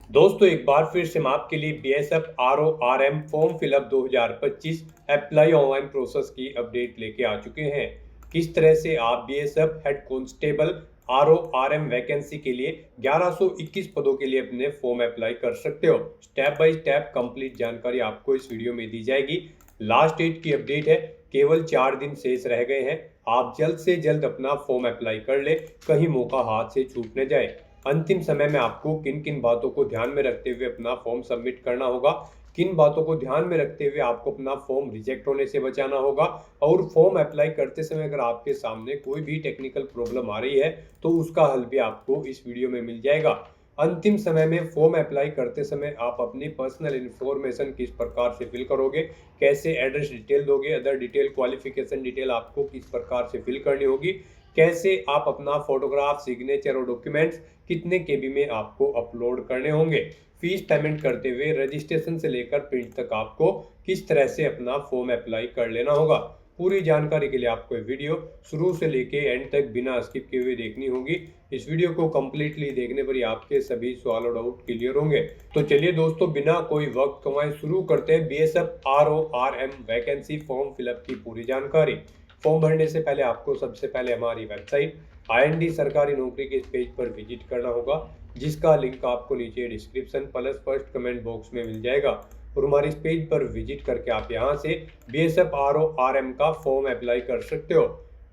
दोस्तों एक बार फिर से हम आपके लिए BSF RORM form fill up 2025 apply online process की अपडेट लेके आ चुके हैं। किस तरह से आप BSF head constable RORM vacancy के लिए 1121 पदों के लिए अपने फॉर्म अप्लाई कर सकते हो। स्टेप बाय स्टेप कंप्लीट जानकारी आपको इस वीडियो में दी जाएगी। लास्ट डेट की अपडेट है, केवल 4 दिन शेष रह गए हैं। आप जल्द से जल्द अपना फॉर्म अप्लाई कर ले, कहीं मौका हाथ से छूट न जाए। अंतिम समय में आपको किन किन बातों को ध्यान में रखते हुए अपना फॉर्म सबमिट करना होगा, किन बातों को ध्यान में रखते हुए आपको अपना फॉर्म रिजेक्ट होने से बचाना होगा, और फॉर्म अप्लाई करते समय अगर आपके सामने कोई भी टेक्निकल प्रॉब्लम आ रही है तो उसका हल भी आपको इस वीडियो में मिल जाएगा। अंतिम समय में फॉर्म अप्लाई करते समय आप अपनी पर्सनल इन्फॉर्मेशन किस प्रकार से फिल करोगे, कैसे एड्रेस डिटेल दोगे, अदर डिटेल, क्वालिफिकेशन डिटेल आपको किस प्रकार से फिल करनी होगी, कैसे आप अपना फोटोग्राफ, सिग्नेचर और डॉक्यूमेंट्स कितने केबी में आपको अपलोड करने होंगे, फीस पेमेंट करते हुए रजिस्ट्रेशन से लेकर प्रिंट तक आपको किस तरह से अपना फॉर्म अप्लाई कर लेना होगा। पूरी जानकारी के लिए आपको ये वीडियो शुरू से लेके एंड तक बिना स्किप किए हुए देखनी होगी। इस वीडियो को कंप्लीटली देखने पर ही आपके सभी सवाल और डाउट क्लियर होंगे। तो चलिए दोस्तों, बिना कोई वक्त गंवाए शुरू करते हैं बीएसएफ आरओआरएम वैकेंसी फॉर्म फिलअप की पूरी जानकारी। फॉर्म भरने से पहले आपको सबसे पहले हमारी वेबसाइट आईएनडी सरकारी नौकरी के इस पेज पर विजिट करना होगा, जिसका लिंक आपको नीचे description plus first comment box में मिल जाएगा। और हमारे इस पेज पर विजिट करके आप यहां से बीएसएफ आरओआरएम का फॉर्म अप्लाई कर सकते हो।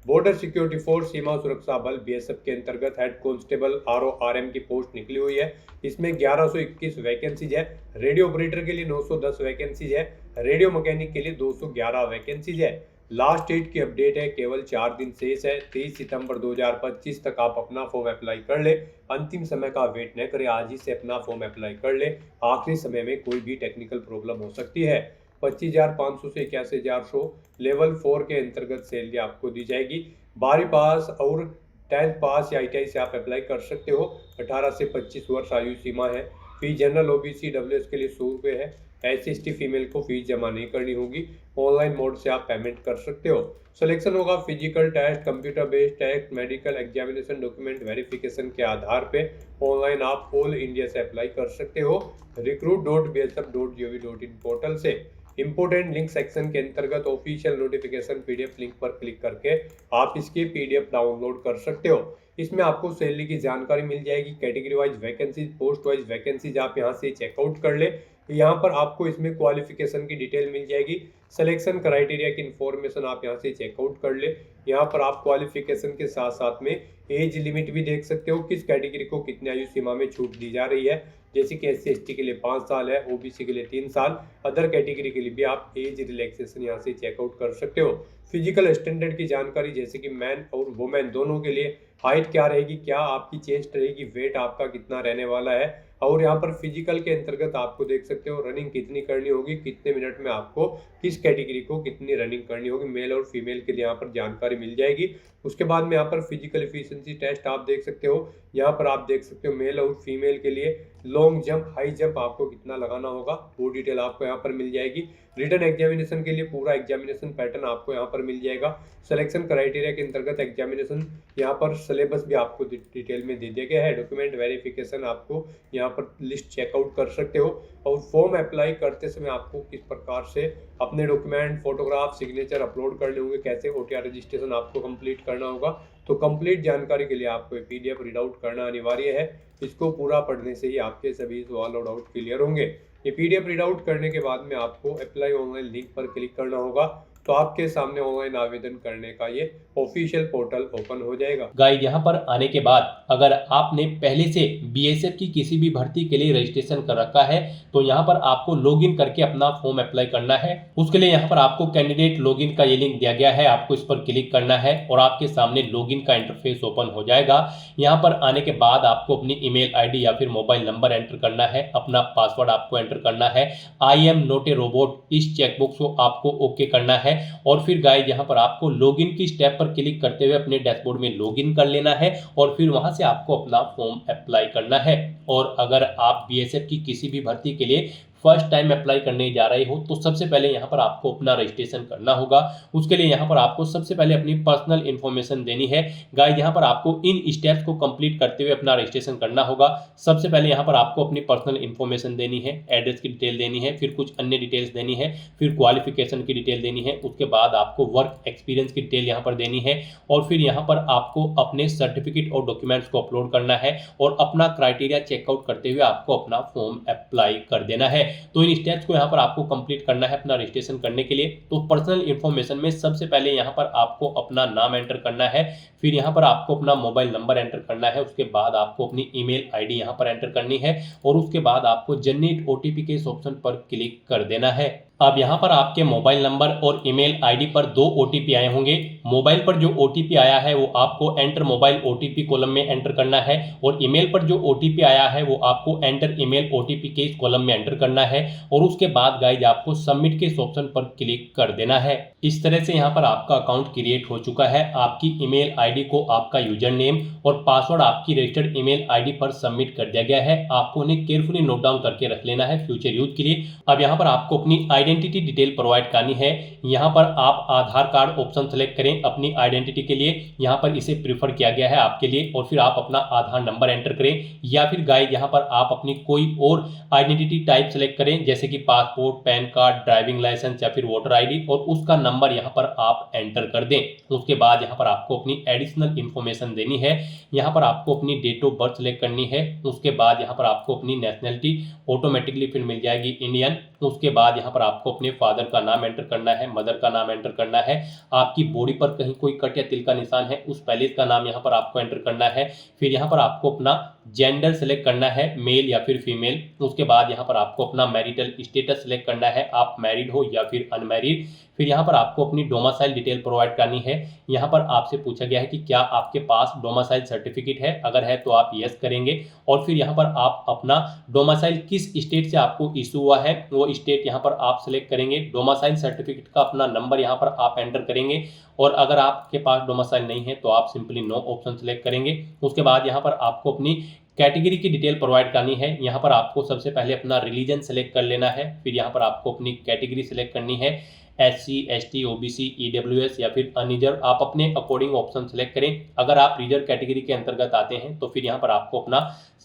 बॉर्डर सिक्योरिटी फोर्स सीमा सुरक्षा बल बीएसएफ के अंतर्गत हेड कांस्टेबल आरओआरएम की पोस्ट निकली हुई है। इसमें 1121 वैकेंसीज है। रेडियो ऑपरेटर के लिए 910 वैकेंसीज है। रेडियो मैकेनिक के लिए 211 वैकेंसीज है। लास्ट डेट की अपडेट है, केवल 4 दिन शेष है। 23 सितंबर 2025 तक आप अपना फॉर्म अप्लाई कर ले। अंतिम समय का वेट न करें, आज ही से अपना फॉर्म अप्लाई कर ले। आखिरी समय में कोई भी टेक्निकल प्रॉब्लम हो सकती है। 25,500 से 81,400 लेवल 4 के अंतर्गत सैलरी आपको दी जाएगी। 12वीं पास और 10th पास या आईटीआई से आप अप्लाई कर सकते हो। 18 से 25 वर्ष आयु सीमा है। फीस जनरल, ओबीसी, डब्ल्यूएस के लिए 100 रुपये है। एससी फीमेल को फीस जमा नहीं करनी होगी। ऑनलाइन मोड से आप पेमेंट कर सकते हो। सिलेक्शन होगा physical test, computer based test, medical examination, document verification के आधार पे ऑनलाइन आप ऑल इंडिया से अप्लाई कर सकते हो recruit.bsf.gov.in पोर्टल से। इंपोर्टेंट लिंक सेक्शन के अंतर्गत ऑफिशियल नोटिफिकेशन पीडीएफ लिंक पर क्लिक करके आप इसके पीडीएफ डाउनलोड कर सकते हो। इसमें आपको सैलरी की जानकारी मिल जाएगी, category wise vacancies, post wise vacancies आप यहाँ से चेकआउट कर ले। यहाँ पर आपको इसमें क्वालिफिकेशन की डिटेल मिल जाएगी। सिलेक्शन क्राइटेरिया की इंफॉर्मेशन आप यहाँ से चेकआउट कर ले। यहाँ पर आप क्वालिफिकेशन के साथ साथ में एज लिमिट भी देख सकते हो, किस कैटेगरी को कितनी आयु सीमा में छूट दी जा रही है। जैसे कि एससी एसटी के लिए 5 साल है, ओबीसी के लिए 3 साल, अदर कैटेगरी के लिए भी आप एज रिलैक्सेशन यहाँ से चेकआउट कर सकते हो। फिजिकल स्टैंडर्ड की जानकारी, जैसे कि मैन और वुमेन दोनों के लिए हाइट क्या रहेगी, क्या आपकी चेस्ट रहेगी, वेट आपका कितना रहने वाला है। और यहाँ पर फिजिकल के अंतर्गत आपको देख सकते हो रनिंग कितनी करनी होगी, कितने मिनट में आपको किस कैटेगरी को कितनी रनिंग करनी होगी। मेल और फीमेल के लिए यहाँ पर जानकारी मिल जाएगी। उसके बाद में यहाँ पर फिजिकल एफिशिएंसी टेस्ट आप देख सकते हो। यहाँ पर आप देख सकते हो मेल और फीमेल के लिए लॉन्ग जंप, हाई जंप आपको कितना लगाना होगा, वो डिटेल आपको यहाँ पर मिल जाएगी। रिटन एग्जामिनेशन के लिए पूरा एग्जामिनेशन पैटर्न आपको यहाँ पर मिल जाएगा। सिलेक्शन क्राइटेरिया के अंतर्गत एग्जामिनेशन यहाँ पर सिलेबस भी आपको डिटेल में दे दिया गया है। डॉक्यूमेंट वेरिफिकेशन आपको यहाँ पर लिस्ट चेकआउट कर सकते हो। और फॉर्म अप्लाई करते समय आपको किस प्रकार से अपने डॉक्यूमेंट, फोटोग्राफ, सिग्नेचर अपलोड करने होंगे, कैसे ओटीआर रजिस्ट्रेशन आपको कंप्लीट करना होगा। तो कंप्लीट जानकारी के लिए आपको पीडीएफ रीड आउट करना अनिवार्य है। इसको पूरा पढ़ने से ही आपके सभी सवाल और डाउट क्लियर होंगे। ये पीडीएफ रीड आउट करने के बाद में आपको अप्लाई ऑनलाइन लिंक पर क्लिक करना होगा, तो आपके सामने ऑनलाइन आवेदन करने का ये ऑफिशियल पोर्टल ओपन हो जाएगा। गाइस, यहाँ पर आने के बाद अगर आपने पहले से बीएसएफ की किसी भी भर्ती के लिए रजिस्ट्रेशन कर रखा है तो यहाँ पर आपको लॉगिन करके अपना फॉर्म अप्लाई करना है। उसके लिए यहाँ पर आपको कैंडिडेट लॉगिन का ये लिंक दिया गया है, आपको इस पर क्लिक करना है और आपके सामने लॉगिन का इंटरफेस ओपन हो जाएगा। यहाँ पर आने के बाद आपको अपनी ईमेल आईडी या फिर मोबाइल नंबर एंटर करना है, अपना पासवर्ड आपको एंटर करना है। I am not a robot, इस चेकबॉक्स को आपको ओके करना है। और फिर गाइस, यहाँ पर आपको लॉगिन की स्टेप पर क्लिक करते हुए अपने डैशबोर्ड में लॉगिन कर लेना है और फिर वहां से आपको अपना फॉर्म अप्लाई करना है। और अगर आप बीएसएफ की किसी भी भर्ती के लिए फर्स्ट टाइम अप्लाई करने जा रहे हो तो सबसे पहले यहाँ पर आपको अपना रजिस्ट्रेशन करना होगा। उसके लिए यहाँ पर आपको सबसे पहले अपनी पर्सनल इन्फॉर्मेशन देनी है। गाइस यहाँ पर आपको इन स्टेप्स को कंप्लीट करते हुए अपना रजिस्ट्रेशन करना होगा। सबसे पहले यहाँ पर आपको अपनी पर्सनल इन्फॉर्मेशन देनी है, एड्रेस की डिटेल देनी है, फिर कुछ अन्य डिटेल्स देनी है, फिर क्वालिफिकेशन की डिटेल देनी है, उसके बाद आपको वर्क एक्सपीरियंस की डिटेल यहाँ पर देनी है और फिर यहाँ पर आपको अपने सर्टिफिकेट और डॉक्यूमेंट्स को अपलोड करना है और अपना क्राइटेरिया चेकआउट करते हुए आपको अपना फॉर्म अप्लाई कर देना है। तो इन स्टेप्स को यहाँ पर आपको कंप्लीट करना है अपना रजिस्ट्रेशन करने के लिए। तो पर्सनल इन्फॉर्मेशन में सबसे पहले यहाँ पर आपको अपना नाम एंटर करना है, फिर यहाँ पर आपको अपना मोबाइल नंबर एंटर करना है, उसके बाद आपको अपनी ईमेल आईडी यहाँ पर एंटर करनी है और उसके बाद आपको जनरेट ओटीपी के इस ऑप्शन पर क्लिक कर देना है। अब यहाँ पर आपके मोबाइल नंबर और ईमेल आईडी पर 2 ओटीपी आए होंगे। मोबाइल पर जो ओटीपी आया है वो आपको एंटर मोबाइल ओटीपी कॉलम में एंटर करना है और ईमेल पर जो ओटीपी आया है वो आपको एंटर ईमेल ओटीपी के इस कॉलम में एंटर करना है और उसके बाद गाइज आपको सबमिट के इस ऑप्शन पर क्लिक कर देना है। इस तरह से यहाँ पर आपका अकाउंट क्रिएट हो चुका है। आपकी ईमेल आईडी को आपका यूजर नेम और पासवर्ड आपकी रजिस्टर्ड ईमेल आईडी पर सबमिट कर दिया गया है। आपको उन्हें केयरफुली नोट डाउन करके रख लेना है फ्यूचर यूज के लिए। अब यहाँ पर आपको अपनी आइडेंटिटी डिटेल प्रोवाइड करनी है। यहाँ पर आप आधार कार्ड ऑप्शन सेलेक्ट करें अपनी आइडेंटिटी के लिए, यहाँ पर इसे प्रीफर किया गया है आपके लिए और फिर आप अपना आधार नंबर एंटर करें या फिर गाइस यहाँ पर आप अपनी कोई और आइडेंटिटी टाइप सेलेक्ट करें जैसे कि passport, PAN card, driving licence या फिर वोटर आईडी और उसका नंबर यहाँ पर आप एंटर कर दें। उसके बाद यहाँ पर आपको अपनी एडिशनल इन्फॉर्मेशन देनी है। यहाँ पर आपको अपनी डेट ऑफ बर्थ सेलेक्ट करनी है। उसके बाद यहाँ पर आपको अपनी नेशनलिटी ऑटोमेटिकली फिर मिल जाएगी इंडियन। उसके बाद यहाँ पर आपको अपने फादर का नाम एंटर करना है, मदर का नाम एंटर करना है। आपकी बॉडी पर कहीं कोई कट या तिल का निशान है उस पैलेस का नाम यहाँ पर आपको एंटर करना है। फिर यहाँ पर आपको अपना जेंडर सेलेक्ट करना है, मेल या फिर फीमेल। उसके बाद यहाँ पर आपको अपना मैरिटल स्टेटस सेलेक्ट करना है, आप मैरिड हो या फिर अनमैरिड। फिर यहाँ पर आपको अपनी डोमिसाइल डिटेल प्रोवाइड करनी है। यहाँ पर आपसे पूछा गया है कि क्या आपके पास डोमिसाइल सर्टिफिकेट है, अगर है तो आप यस करेंगे और फिर यहाँ पर आप अपना डोमिसाइल किस स्टेट से आपको इशू हुआ है वो स्टेट यहाँ पर आप सेलेक्ट करेंगे। डोमिसाइल सर्टिफिकेट का अपना नंबर यहाँ पर आप एंटर करेंगे और अगर आपके पास डोमिसाइल नहीं है तो आप सिंपली नो ऑप्शन सेलेक्ट करेंगे। उसके बाद यहाँ पर आपको अपनी कैटेगरी की डिटेल प्रोवाइड करनी है। यहाँ पर आपको सबसे पहले अपना रिलीजन सेलेक्ट कर लेना है, फिर यहाँ पर आपको अपनी कैटेगरी सेलेक्ट करनी है, SC, ST, OBC, EWS या फिर अनरिजर्व। आप अपने अकॉर्डिंग ऑप्शन सेलेक्ट करें। अगर आप रिजर्व कैटेगरी के अंतर्गत आते हैं तो फिर यहाँ पर आपको अपना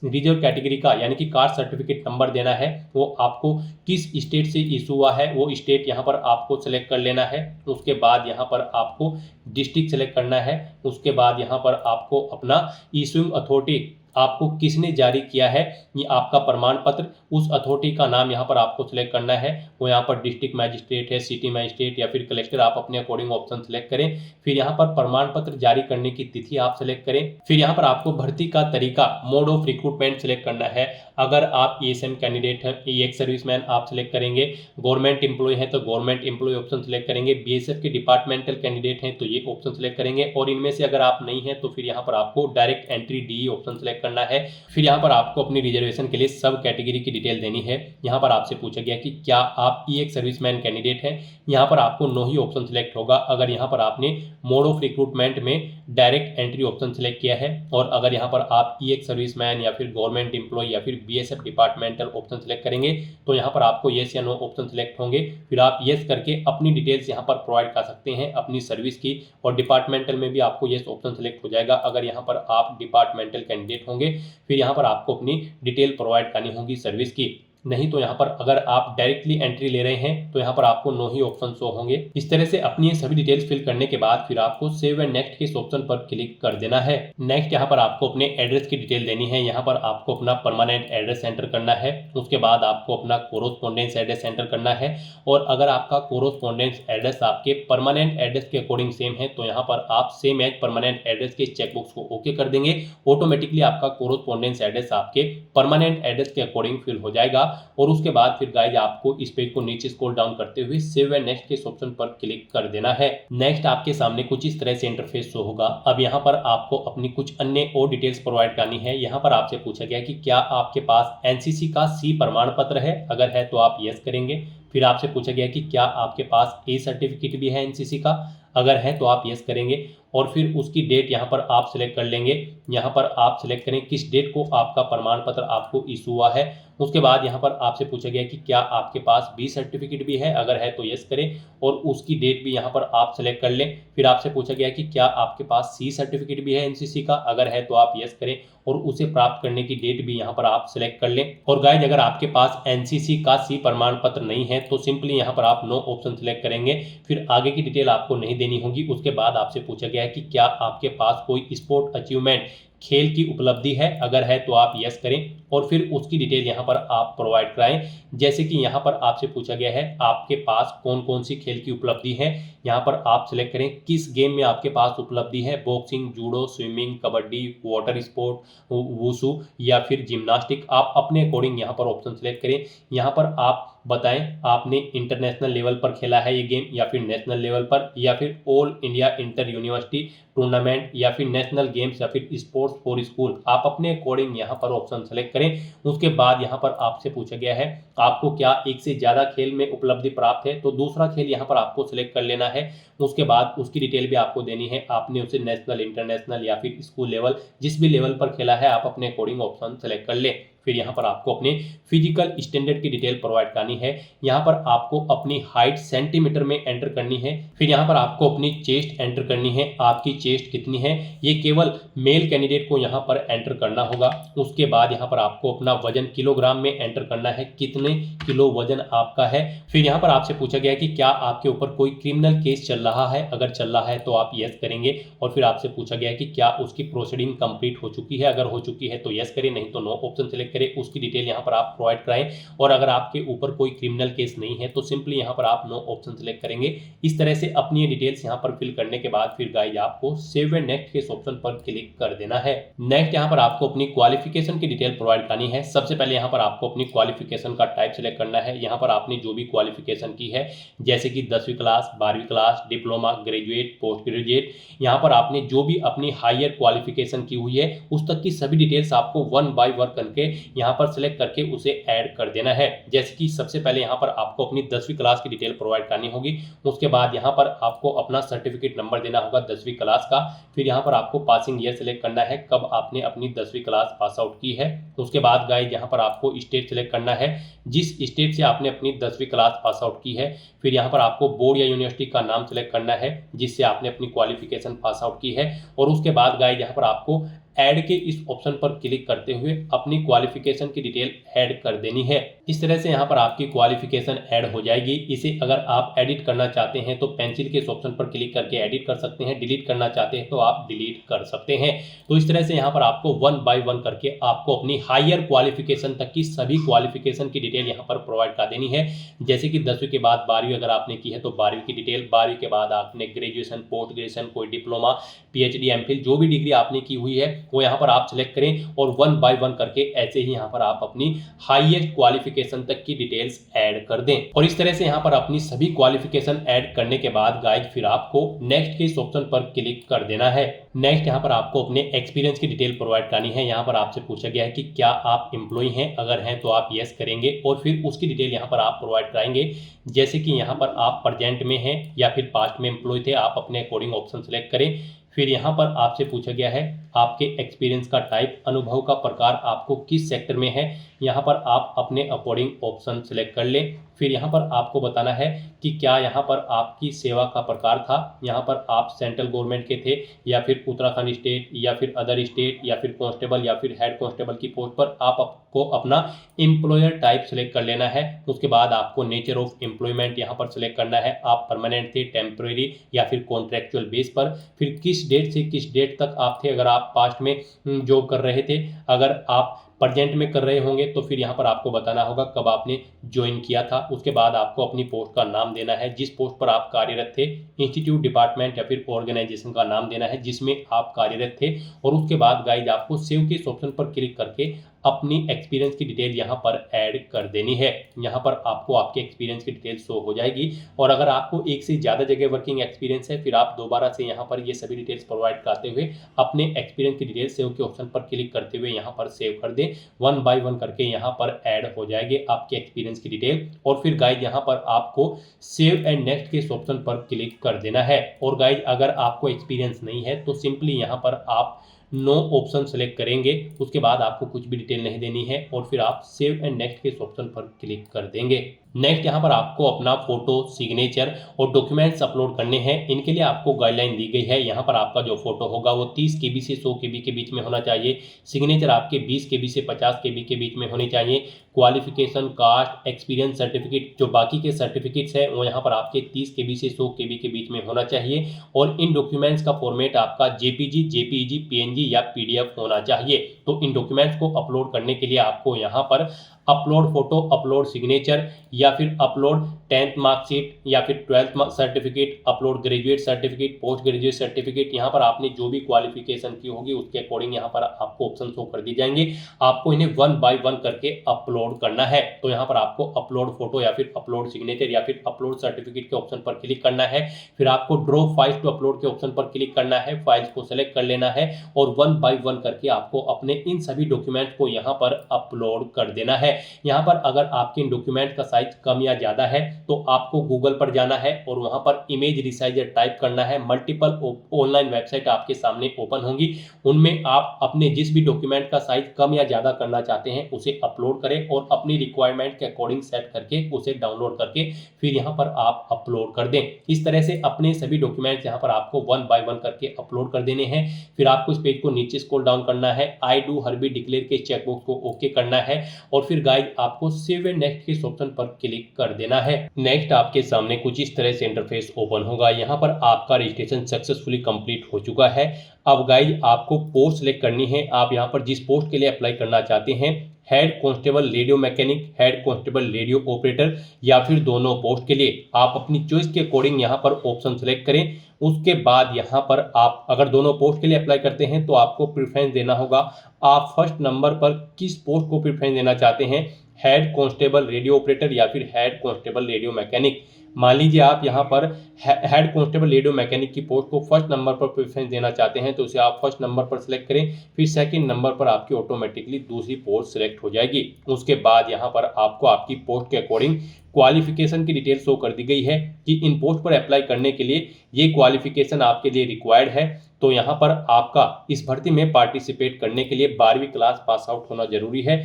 रिजर्व कैटेगरी का यानी कि कास्ट सर्टिफिकेट नंबर देना है। वो आपको किस स्टेट से इशू हुआ है वो स्टेट यहाँ पर आपको सेलेक्ट कर लेना है। उसके बाद यहाँ पर आपको डिस्ट्रिक्ट सेलेक्ट करना है। उसके बाद यहाँ पर आपको अपना इशूइंग अथॉरिटी आपको किसने जारी किया है ये आपका प्रमाण पत्र, उस अथॉरिटी का नाम यहाँ पर आपको सिलेक्ट करना है। वो यहाँ पर डिस्ट्रिक्ट मैजिस्ट्रेट है, सिटी मैजिस्ट्रेट या फिर कलेक्टर, आप अपने अकॉर्डिंग ऑप्शन सेलेक्ट करें। फिर यहाँ पर प्रमाण पत्र जारी करने की तिथि आप सेलेक्ट करें। फिर यहाँ पर आपको भर्ती का तरीका, मोड ऑफ रिक्रूटमेंट सेलेक्ट करना है। अगर आप ESM कैंडिडेट हैं, एक्स सर्विसमैन आप सेलेक्ट करेंगे। गवर्नमेंट एम्प्लॉय है तो गवर्नमेंट एम्प्लॉय ऑप्शन सेलेक्ट करेंगे। BSF के डिपार्टमेंटल कैंडिडेट हैं तो ये ऑप्शन सेलेक्ट करेंगे और इनमें से अगर आप नहीं है तो फिर यहाँ पर आपको direct entry DE option select करना है। फिर यहाँ पर आपको अपनी रिजर्वेशन के लिए सब कैटेगरी की डिटेल देनी है। यहाँ पर आपसे पूछा गया कि क्या आप एक्स सर्विसमैन कैंडिडेट हैं, यहाँ पर आपको नो ही ऑप्शन सेलेक्ट होगा। अगर यहाँ पर आपने मोड ऑफ रिक्रूटमेंट में डायरेक्ट एंट्री ऑप्शन सेलेक्ट किया है और अगर यहाँ पर आप एक्स सर्विसमैन या फिर गवर्नमेंट एम्प्लॉय या फिर BSF डिपार्टमेंटल ऑप्शन सेलेक्ट करेंगे तो यहाँ पर आपको येस या नो ऑप्शन सेलेक्ट होंगे। फिर आप येस करके अपनी डिटेल्स यहाँ पर प्रोवाइड कर सकते हैं अपनी सर्विस की और डिपार्टमेंटल में भी आपको येस ऑप्शन सेलेक्ट हो जाएगा अगर यहाँ पर आप डिपार्टमेंटल कैंडिडेट होंगे। फिर यहाँ पर आपको अपनी डिटेल प्रोवाइड करनी होगी सर्विस की। नहीं तो यहाँ पर अगर आप डायरेक्टली एंट्री ले रहे हैं तो यहाँ पर आपको नो ही ऑप्शन शो होंगे। इस तरह से अपनी ये सभी डिटेल्स फिल करने के बाद फिर आपको सेव एंड नेक्स्ट के इस ऑप्शन पर क्लिक कर देना है। नेक्स्ट यहाँ पर आपको अपने एड्रेस की डिटेल देनी है। यहाँ पर आपको अपना परमानेंट एड्रेस एंटर करना है। उसके बाद आपको अपना कोरोस्पोंडेंस एड्रेस एंटर करना है और अगर आपका कोरोस्पोंडेंस एड्रेस आपके परमानेंट एड्रेस के अकॉर्डिंग सेम है तो यहाँ पर आप सेम एज परमानेंट एड्रेस के चेकबॉक्स को ओके कर देंगे। ऑटोमेटिकली आपका कोरोस्पोंडेंस एड्रेस आपके परमानेंट एड्रेस के अकॉर्डिंग फिल हो जाएगा और उसके बाद फिर गाइज आपको इस पेज को नीचे स्क्रॉल डाउन करते हुए सेव एंड नेक्स्ट के ऑप्शन पर क्लिक कर देना है। नेक्स्ट आपके सामने कुछ इस तरह से इंटरफेस शो होगा। अब यहाँ पर आपको अपनी कुछ अन्य और डिटेल्स प्रोवाइड करनी है। यहाँ पर आपसे पूछा गया कि क्या आपके पास NCC का C प्रमाण पत्र है, अगर है तो आप यस करेंगे। फिर आपसे पूछा गया कि क्या आपके पास A सर्टिफिकेट भी है NCC का, अगर है तो आप यस करेंगे और फिर उसकी डेट यहाँ पर आप सिलेक्ट कर लेंगे। यहाँ पर आप सिलेक्ट करें किस डेट को आपका प्रमाण पत्र आपको इशू हुआ है। उसके बाद यहाँ पर आपसे पूछा गया कि क्या आपके पास बी सर्टिफिकेट भी है, अगर है तो यस करें और उसकी डेट भी यहाँ पर आप सिलेक्ट कर लें। फिर आपसे पूछा गया कि क्या आपके पास सी सर्टिफिकेट भी है एनसीसी का, अगर है तो आप यस करें और उसे प्राप्त करने की डेट भी यहाँ पर आप सिलेक्ट कर लें। और गाइज अगर आपके पास एनसीसी का सी प्रमाण पत्र नहीं है तो सिंपली यहाँ पर आप नो ऑप्शन सिलेक्ट करेंगे। फिर आगे की डिटेल आपको नहीं देनी होगी। उसके बाद आपसे पूछा गया है कि क्या आपके पास कोई स्पोर्ट अचीवमेंट खेल की उपलब्धि है, अगर है तो आप यस करें और फिर उसकी डिटेल यहाँ पर आप प्रोवाइड कराएं। जैसे कि यहाँ पर आपसे पूछा गया है आपके पास कौन कौन सी खेल की उपलब्धि है, यहाँ पर आप सिलेक्ट करें किस गेम में आपके पास उपलब्धि है, boxing, judo, swimming, kabaddi, water sport, wushu या फिर जिम्नास्टिक। आप अपने अकॉर्डिंग यहाँ पर ऑप्शन सिलेक्ट करें। यहाँ पर आप बताएं आपने इंटरनेशनल लेवल पर खेला है ये गेम या फिर नेशनल लेवल पर या फिर all India inter university tournament या फिर नेशनल गेम्स या फिर स्पोर्ट्स फॉर स्कूल। आप अपने अकॉर्डिंग यहाँ पर ऑप्शन सेलेक्ट करें। उसके बाद यहाँ पर आपसे पूछा गया है आपको क्या एक से ज़्यादा खेल में उपलब्धि प्राप्त है, तो दूसरा खेल यहाँ पर आपको सिलेक्ट कर लेना है। उसके बाद उसकी डिटेल भी आपको देनी है, आपने उसे नेशनल, इंटरनेशनल या फिर स्कूल लेवल जिस भी लेवल पर खेला है आप अपने अकॉर्डिंग ऑप्शन सेलेक्ट कर लें। फिर यहाँ पर आपको अपने फिजिकल स्टैंडर्ड की डिटेल प्रोवाइड करनी है। यहाँ पर आपको अपनी हाइट सेंटीमीटर में एंटर करनी है। फिर यहाँ पर आपको अपनी चेस्ट एंटर करनी है, आपकी चेस्ट कितनी है ये केवल मेल कैंडिडेट को यहाँ पर एंटर करना होगा। उसके बाद यहाँ पर आपको अपना वजन किलोग्राम में एंटर करना है, कितने किलो वजन आपका है। फिर यहाँ पर आपसे पूछा गया कि क्या आपके ऊपर कोई क्रिमिनल केस चल रहा है, अगर चल रहा है तो आप यस करेंगे। और फिर आपसे पूछा गया कि क्या उसकी प्रोसीडिंग कंप्लीट हो चुकी है, अगर हो चुकी है तो यस करें, नहीं तो नो ऑप्शन सेलेक्ट करें। उसकी डिटेल यहाँ पर आप प्रोवाइड कराएं और अगर आपके ऊपर कोई क्रिमिनल केस नहीं है तो सिंपली यहाँ पर आप नो ऑप्शन सेलेक्ट करेंगे। इस तरह से अपनी डिटेल्स यहाँ पर फिल करने के बाद फिर गाइज आपको सेव एंड नेक्स्ट के इस ऑप्शन पर क्लिक कर देना है। नेक्स्ट यहाँ पर आपको अपनी क्वालिफिकेशन की डिटेल प्रोवाइड करनी है। सबसे पहले यहाँ पर आपको अपनी क्वालिफिकेशन का टाइप सेलेक्ट करना है। यहाँ पर आपने जो भी क्वालिफिकेशन की है जैसे कि 10वीं क्लास, 12वीं class, diploma, graduate, post graduate, यहाँ पर आपने जो भी अपनी हायर क्वालिफिकेशन की हुई है उस तक की सभी डिटेल्स आपको वन बाय वन करके यहाँ पर सिलेक्ट करके उसे ऐड कर देना है। जैसे कि सबसे पहले यहाँ पर आपको अपनी 10वीं क्लास की डिटेल प्रोवाइड करनी होगी। उसके बाद यहाँ पर आपको अपना सर्टिफिकेट नंबर देना होगा 10वीं क्लास का। फिर यहाँ पर आपको पासिंग ईयर सेलेक्ट करना है, कब आपने अपनी 10वीं क्लास पास आउट की है। उसके बाद गाइज यहाँ पर आपको स्टेट सेलेक्ट करना है, जिस स्टेट से आपने अपनी 10वीं क्लास पास आउट की है। फिर यहाँ पर आपको बोर्ड या यूनिवर्सिटी का नाम सेलेक्ट करना है जिससे आपने अपनी क्वालिफिकेशन पास आउट की है। और उसके बाद गाइज यहाँ पर आपको ऐड के इस ऑप्शन पर क्लिक करते हुए अपनी क्वालिफिकेशन की डिटेल ऐड कर देनी है। इस तरह से यहाँ पर आपकी क्वालिफिकेशन ऐड हो जाएगी। इसे अगर आप एडिट करना चाहते हैं तो पेंसिल के इस ऑप्शन पर क्लिक करके एडिट कर सकते हैं, डिलीट करना चाहते हैं तो आप डिलीट कर सकते हैं। तो इस तरह से यहाँ पर आपको वन बाय वन करके आपको अपनी हायर क्वालिफिकेशन तक की सभी क्वालिफिकेशन की डिटेल यहाँ पर प्रोवाइड कर देनी है। जैसे कि 10वीं के बाद 12वीं अगर आपने की है तो 12वीं की डिटेल, 12वीं के बाद आपने ग्रेजुएशन, पोस्ट ग्रेजुएशन, कोई डिप्लोमा, पीएचडी, एमफिल जो भी डिग्री आपने की हुई है वो यहाँ पर आप सिलेक्ट करें और वन बाय वन करके ऐसे ही यहाँ पर आप अपनी हाईएस्ट क्वालिफिकेशन तक की डिटेल्स ऐड कर दें। और इस तरह से यहाँ पर अपनी सभी क्वालिफिकेशन ऐड करने के बाद गाइज फिर आपको नेक्स्ट के इस ऑप्शन पर क्लिक कर देना है। नेक्स्ट यहाँ पर आपको अपने एक्सपीरियंस की डिटेल प्रोवाइड करनी है। यहाँ पर आपसे पूछा गया है कि क्या आप एम्प्लॉय हैं, अगर हैं तो आप यस करेंगे और फिर उसकी डिटेल यहाँ पर आप प्रोवाइड कराएंगे। जैसे कि यहाँ पर आप प्रेजेंट में हैं या फिर पास्ट में एम्प्लॉय थे, आप अपने अकॉर्डिंग ऑप्शन सेलेक्ट करें। फिर यहाँ पर आपसे पूछा गया है आपके एक्सपीरियंस का टाइप, अनुभव का प्रकार आपको किस सेक्टर में है, यहाँ पर आप अपने अकॉर्डिंग ऑप्शन सेलेक्ट कर लें। फिर यहाँ पर आपको बताना है कि क्या यहाँ पर आपकी सेवा का प्रकार था, यहाँ पर आप सेंट्रल गवर्नमेंट के थे या फिर उत्तराखंड स्टेट या फिर अदर स्टेट या फिर कांस्टेबल या फिर हेड कांस्टेबल की पोस्ट पर आपको अपना एम्प्लॉयर टाइप सेलेक्ट कर लेना है। उसके बाद आपको नेचर ऑफ एम्प्लॉयमेंट यहाँ पर सेलेक्ट करना है, आप परमानेंट थे, टेम्परेरी या फिर कॉन्ट्रेक्चुअल बेस पर। फिर किस डेट से किस डेट तक आप थे, अगर आप पास्ट में जॉब कर रहे थे, अगर आप प्रेजेंट में कर रहे होंगे तो फिर यहाँ पर आपको बताना होगा कब आपने ज्वाइन किया था। उसके बाद आपको अपनी पोस्ट का नाम देना है, जिस पोस्ट पर आप कार्यरत थे, इंस्टीट्यूट, डिपार्टमेंट या फिर ऑर्गेनाइजेशन का नाम देना है जिसमें आप कार्यरत थे। और उसके बाद गाइज आपको सेव के इस ऑप्शन पर क्लिक करके अपनी एक्सपीरियंस की डिटेल यहाँ पर ऐड कर देनी है। यहाँ पर आपको आपके एक्सपीरियंस की डिटेल शो हो जाएगी और अगर आपको एक से ज़्यादा जगह वर्किंग एक्सपीरियंस है फिर आप दोबारा से यहाँ पर ये सभी डिटेल्स प्रोवाइड कराते हुए अपने एक्सपीरियंस की डिटेल सेव के ऑप्शन पर क्लिक करते हुए यहाँ पर सेव कर दें। 1 बाय 1 करके यहाँ पर ऐड हो जाएंगे आपके एक्सपीरियंस की डिटेल और फिर गाइज यहाँ पर आपको सेव एंड नेक्स्ट के इस ऑप्शन पर क्लिक कर देना है। और गाइज अगर आपको एक्सपीरियंस नहीं है तो सिंपली यहाँ पर आप नो ऑप्शन सेलेक्ट करेंगे, उसके बाद आपको कुछ भी डिटेल नहीं देनी है और फिर आप सेव एंड नेक्स्ट के इस ऑप्शन पर क्लिक कर देंगे। नेक्स्ट यहाँ पर आपको अपना फोटो, सिग्नेचर और डॉक्यूमेंट्स अपलोड करने हैं। इनके लिए आपको गाइडलाइन दी गई है। यहाँ पर आपका जो फोटो होगा वो 30 KB से 100 KB के बीच में होना चाहिए। सिग्नेचर आपके 20 KB से 50 KB के बीच में होनी चाहिए। क्वालिफिकेशन, कास्ट, एक्सपीरियंस सर्टिफिकेट, जो बाकी के सर्टिफिकेट्स हैं वो यहाँ पर आपके 30 KB से 100 KB के बीच में होना चाहिए और इन डॉक्यूमेंट्स का फॉर्मेट आपका JPG, JPEG, PNG या PDF होना चाहिए। तो इन डॉक्यूमेंट्स को अपलोड करने के लिए आपको यहाँ पर अपलोड फोटो, अपलोड सिग्नेचर या फिर अपलोड 10th मार्कशीट या फिर 12th certificate, upload graduate certificate, post graduate certificate, यहाँ पर आपने जो भी क्वालिफिकेशन की होगी उसके अकॉर्डिंग यहाँ पर आपको ऑप्शन शो कर दी जाएंगे। आपको इन्हें 1 बाय 1 करके अपलोड करना है। तो यहाँ पर आपको अपलोड फोटो या फिर अपलोड सिग्नेचर या फिर अपलोड सर्टिफिकेट के ऑप्शन पर क्लिक करना है। फिर आपको ड्रॉ फाइल्स टू अपलोड के ऑप्शन पर क्लिक करना है, फाइल्स को सेलेक्ट कर लेना है और 1 बाय 1 करके आपको अपने इन सभी डॉक्यूमेंट को यहाँ पर अपलोड कर देना है। यहाँ पर अगर आपके इन डॉक्यूमेंट का साइज कम या ज्यादा है तो आपको गूगल पर जाना है और वहां पर इमेज रिसाइजर टाइप करना है। मल्टीपल ऑनलाइन वेबसाइट आपके सामने ओपन होंगी, उनमें आप अपने जिस भी डॉक्यूमेंट का साइज कम या ज्यादा करना चाहते हैं उसे अपलोड करें और अपनी रिक्वायरमेंट के अकॉर्डिंग सेट करके उसे डाउनलोड करके फिर यहाँ पर आप अपलोड कर दें। इस तरह से अपने सभी डॉक्यूमेंट्स यहाँ पर आपको 1 बाय 1 करके अपलोड कर देने हैं। फिर आपको इस पेज को नीचे स्क्रॉल डाउन करना है, आई डू हरबी डिक्लेयर के चेकबॉक्स को ओके करना है और फिर गाइड आपको सेव एंड नेक्स्ट के ऑप्शन पर क्लिक कर देना है। नेक्स्ट आपके सामने कुछ इस तरह से इंटरफेस ओपन होगा। यहाँ पर आपका रजिस्ट्रेशन सक्सेसफुली कंप्लीट हो चुका है। अब गाइज आपको पोस्ट सेलेक्ट करनी है। आप यहाँ पर जिस पोस्ट के लिए अप्लाई करना चाहते हैं, head constable radio mechanic, head constable radio operator या फिर दोनों पोस्ट के लिए आप अपनी चॉइस के अकॉर्डिंग यहाँ पर ऑप्शन सेलेक्ट करें। उसके बाद यहाँ पर आप अगर दोनों पोस्ट के लिए अप्लाई करते हैं तो आपको प्रेफरेंस देना होगा। आप फर्स्ट नंबर पर किस पोस्ट को प्रेफरेंस देना चाहते हैं, हेड कांस्टेबल रेडियो ऑपरेटर या फिर हेड कांस्टेबल रेडियो मैकेनिक। मान लीजिए आप यहाँ पर हेड कांस्टेबल रेडियो मैकेनिक की पोस्ट को फर्स्ट नंबर पर प्रेफरेंस देना चाहते हैं तो उसे आप फर्स्ट नंबर पर सिलेक्ट करें। फिर सेकंड नंबर पर आपकी ऑटोमेटिकली दूसरी पोस्ट सिलेक्ट हो जाएगी। उसके बाद यहाँ पर आपको आपकी पोस्ट के अकॉर्डिंग क्वालिफिकेशन की डिटेल शो कर दी गई है कि इन पोस्ट पर अप्लाई करने के लिए ये क्वालिफिकेशन आपके लिए रिक्वायर्ड है। तो यहाँ पर आपका इस भर्ती में पार्टिसिपेट करने के लिए 12वीं क्लास पास आउट होना जरूरी है।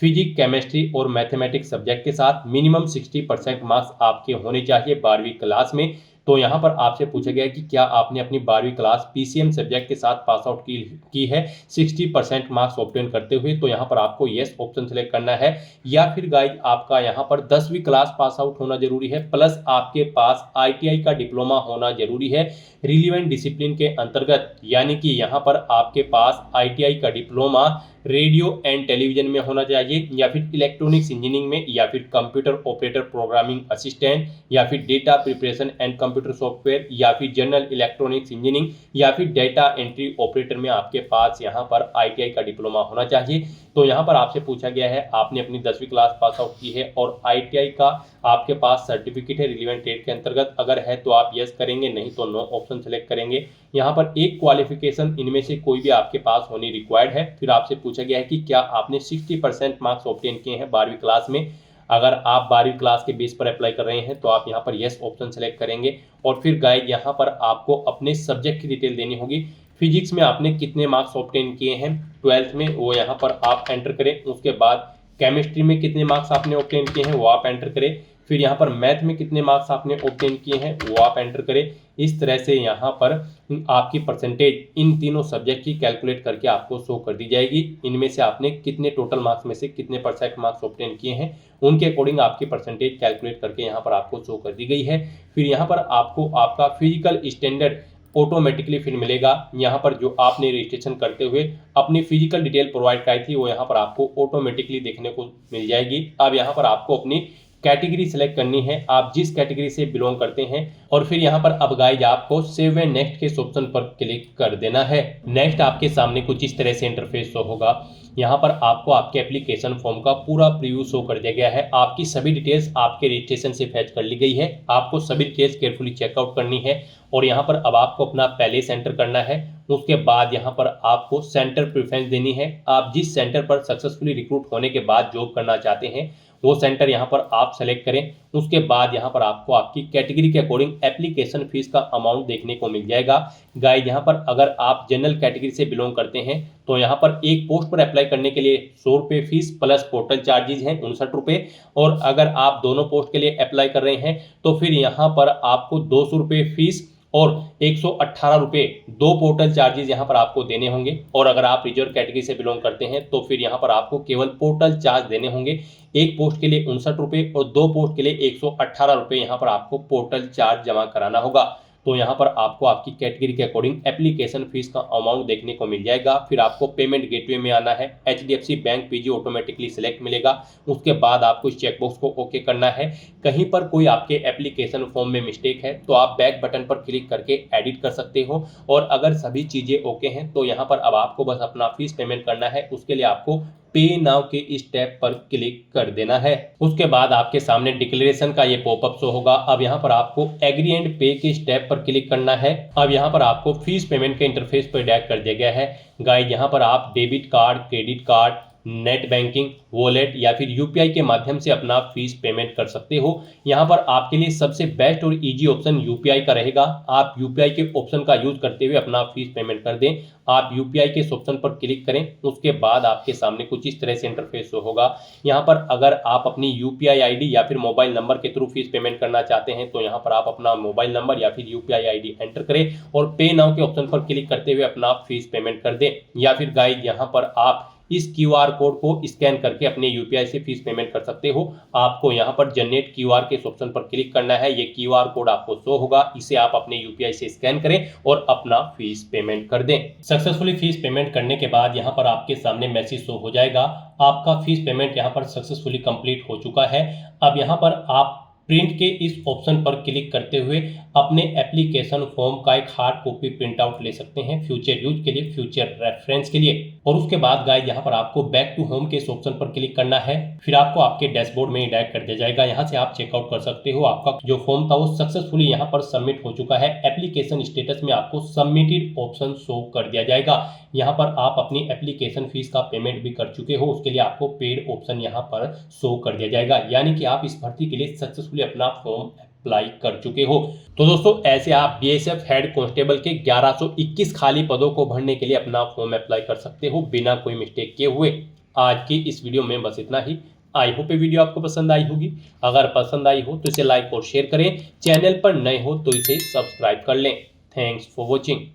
फिजिक्स, केमिस्ट्री और मैथमेटिक्स सब्जेक्ट के साथ मिनिमम 60% मार्क्स आपके होने चाहिए 12वीं क्लास में। तो यहाँ पर आपसे पूछा गया कि क्या आपने अपनी 12वीं क्लास PCM सब्जेक्ट के साथ पास आउट की है 60% मार्क्स ऑब्टेन करते हुए। तो यहाँ पर आपको येस ऑप्शन सेलेक्ट करना है। या फिर गाइज आपका यहाँ पर 10वीं क्लास पास आउट होना जरूरी है प्लस आपके पास ITI का डिप्लोमा होना जरूरी है रिलीवेंट डिसिप्लिन के अंतर्गत। यानी कि यहाँ पर आपके पास ITI का डिप्लोमा रेडियो एंड टेलीविजन में होना चाहिए या फिर इलेक्ट्रॉनिक्स इंजीनियरिंग में या फिर कंप्यूटर ऑपरेटर प्रोग्रामिंग असिस्टेंट या फिर data preparation and computer software या फिर जनरल इलेक्ट्रॉनिक्स इंजीनियरिंग या फिर डेटा एंट्री ऑपरेटर में आपके पास यहाँ पर ITI का डिप्लोमा होना चाहिए। तो यहाँ पर आपसे पूछा गया है आपने अपनी 10वीं क्लास पास आउट की है और ITI का आपके पास सर्टिफिकेट है रिलीवेंट ट्रेड के अंतर्गत। अगर है तो आप यस करेंगे, नहीं तो नो ऑप्शन सेलेक्ट करेंगे। यहाँ पर एक क्वालिफिकेशन इनमें से कोई भी आपके पास होनी रिक्वायर्ड है। फिर आपसे पूछा गया है कि क्या आपने 60% मार्क्स ऑब्टेन किए हैं 12वीं क्लास में। अगर आप 12वीं क्लास के बेस पर अप्लाई कर रहे हैं तो आप यहाँ पर यस ऑप्शन सेलेक्ट करेंगे और फिर गाइड यहाँ पर आपको अपने सब्जेक्ट की डिटेल देनी होगी। फिजिक्स में आपने कितने मार्क्स ऑब्टेन किए हैं 12th में वो यहाँ पर आप एंटर करें। उसके बाद केमिस्ट्री में कितने मार्क्स आपने ऑब्टेन किए हैं वो आप एंटर करें। फिर यहाँ पर मैथ में कितने मार्क्स आपने ऑब्टेन किए हैं वो आप एंटर करें। इस तरह से यहाँ पर आपकी परसेंटेज इन तीनों सब्जेक्ट की कैलकुलेट करके आपको शो कर दी जाएगी। इनमें से आपने कितने टोटल मार्क्स में से कितने परसेंट मार्क्स ऑब्टेन किए हैं उनके अकॉर्डिंग आपकी परसेंटेज कैलकुलेट करके यहाँ पर आपको शो कर दी गई है। फिर यहाँ पर आपको आपका फिजिकल स्टैंडर्ड ऑटोमेटिकली फिर मिलेगा। यहाँ पर जो आपने रजिस्ट्रेशन करते हुए अपनी फिजिकल डिटेल प्रोवाइड कराई थी वो यहाँ पर आपको ऑटोमेटिकली देखने को मिल जाएगी। अब यहाँ पर आपको अपनी कैटेगरी सेलेक्ट करनी है, आप जिस कैटेगरी से बिलोंग करते हैं, और फिर यहाँ पर अब गाइज आपको सेव एंड नेक्स्ट के ऑप्शन पर क्लिक कर देना है। नेक्स्ट आपके सामने कुछ इस तरह से इंटरफेस शो होगा। यहाँ पर आपको आपके एप्लीकेशन फॉर्म का पूरा प्रीव्यू शो कर दिया गया है। आपकी सभी डिटेल्स आपके रजिस्ट्रेशन से फैच कर ली गई है। आपको सभी डिटेल्स केयरफुली चेकआउट करनी है और यहाँ पर अब आपको अपना पैलेस एंटर करना है। उसके बाद यहाँ पर आपको सेंटर प्रेफरेंस देनी है। आप जिस सेंटर पर सक्सेसफुली रिक्रूट होने के बाद जॉब करना चाहते हैं वो सेंटर यहाँ पर आप सेलेक्ट करें। उसके बाद यहाँ पर आपको आपकी कैटेगरी के अकॉर्डिंग एप्लीकेशन फीस का अमाउंट देखने को मिल जाएगा। गाइड यहाँ पर अगर आप जनरल कैटेगरी से बिलोंग करते हैं तो यहाँ पर एक पोस्ट पर अप्लाई करने के लिए 100 रुपये फीस प्लस पोर्टल चार्जेज हैं 59 रुपये, और अगर आप दोनों पोस्ट के लिए अप्लाई कर रहे हैं तो फिर यहाँ पर आपको 200 रुपये फीस और 118 रुपये दो पोर्टल चार्जेस यहाँ पर आपको देने होंगे। और अगर आप रिजर्व कैटेगरी से बिलोंग करते हैं तो फिर यहाँ पर आपको केवल पोर्टल चार्ज देने होंगे। एक पोस्ट के लिए 59 रुपये और दो पोस्ट के लिए 118 रुपये यहाँ पर आपको पोर्टल चार्ज जमा कराना होगा। तो यहाँ पर आपको आपकी कैटेगरी के अकॉर्डिंग एप्लीकेशन फीस का अमाउंट देखने को मिल जाएगा। फिर आपको पेमेंट गेटवे में आना है, HDFC bank PG automatically select मिलेगा। उसके बाद आपको इस चेकबॉक्स को ओके करना है। कहीं पर कोई आपके एप्लीकेशन फॉर्म में मिस्टेक है तो आप बैक बटन पर क्लिक करके एडिट कर सकते हो, और अगर सभी चीज़ें ओके हैं तो यहाँ पर अब आपको बस अपना फीस पेमेंट करना है। उसके लिए आपको पे नाउ के इस टैब पर क्लिक कर देना है। उसके बाद आपके सामने डिक्लेरेशन का ये पॉपअप शो होगा। अब यहाँ पर आपको एग्री एंड पे के इस टैब पर क्लिक करना है। अब यहाँ पर आपको फीस पेमेंट के इंटरफेस पर डायरेक्ट कर दिया गया है। गाइड यहाँ पर आप debit card, credit card, net banking, wallet या फिर यूपीआई के माध्यम से अपना फीस पेमेंट कर सकते हो। यहाँ पर आपके लिए सबसे बेस्ट और इजी ऑप्शन यूपीआई का रहेगा। आप यूपीआई के ऑप्शन का यूज करते हुए अपना फीस पेमेंट कर दें। आप यूपीआई के ऑप्शन पर क्लिक करें। उसके बाद आपके सामने कुछ इस तरह से इंटरफेस होगा। यहाँ पर अगर आप अपनी यूपीआई आईडी या फिर मोबाइल नंबर के थ्रू फीस पेमेंट करना चाहते हैं तो यहाँ पर आप अपना मोबाइल नंबर या फिर यूपीआई आईडी एंटर करें और पे नाउ के ऑप्शन पर क्लिक करते हुए अपना फीस पेमेंट कर दें। या फिर गाइड यहाँ पर आप इस QR कोड को स्कैन करके अपने यूपीआई से फीस पेमेंट कर सकते हो। आपको यहाँ पर जनरेट QR के ऑप्शन पर क्लिक करना है। ये QR कोड आपको शो होगा, इसे आप अपने यूपीआई से स्कैन करें और अपना फीस पेमेंट कर दें। सक्सेसफुली फीस पेमेंट करने के बाद यहाँ पर आपके सामने मैसेज शो हो जाएगा, आपका फीस पेमेंट यहाँ पर सक्सेसफुली कंप्लीट हो चुका है। अब यहाँ पर आप प्रिंट के इस ऑप्शन पर क्लिक करते हुए अपने एप्लीकेशन फॉर्म का एक हार्ड कॉपी प्रिंट आउट ले सकते हैं फ्यूचर यूज के लिए, फ्यूचर रेफरेंस के लिए। और उसके बाद गाइस यहाँ पर आपको बैक टू होम के इस ऑप्शन पर क्लिक करना है। फिर आपको आपके डैशबोर्ड में डायरेक्ट कर दिया जाएगा। यहाँ से आप चेकआउट कर सकते हो। आपका जो फॉर्म था वो सक्सेसफुली यहाँ पर सबमिट हो चुका है। एप्लीकेशन स्टेटस में आपको सबमिटेड ऑप्शन शो कर दिया जाएगा। यहाँ पर आप अपनी एप्लीकेशन फीस का पेमेंट भी कर चुके हो, उसके लिए आपको पेड ऑप्शन यहाँ पर शो कर दिया जाएगा। यानी कि आप इस भर्ती के लिए सक्सेसफुली अपना फॉर्म अप्लाई कर चुके हो। तो दोस्तों ऐसे आप BSF हेड कांस्टेबल के 1121 खाली पदों को भरने के लिए अपना फॉर्म अप्लाई कर सकते हो बिना कोई मिस्टेक किए हुए। आज की इस वीडियो में बस इतना ही। आई होप ये वीडियो आपको पसंद आई होगी। अगर पसंद आई हो तो इसे लाइक और शेयर करें। चैनल पर नए हो तो इसे सब्सक्राइब कर लें। Thanks for watching.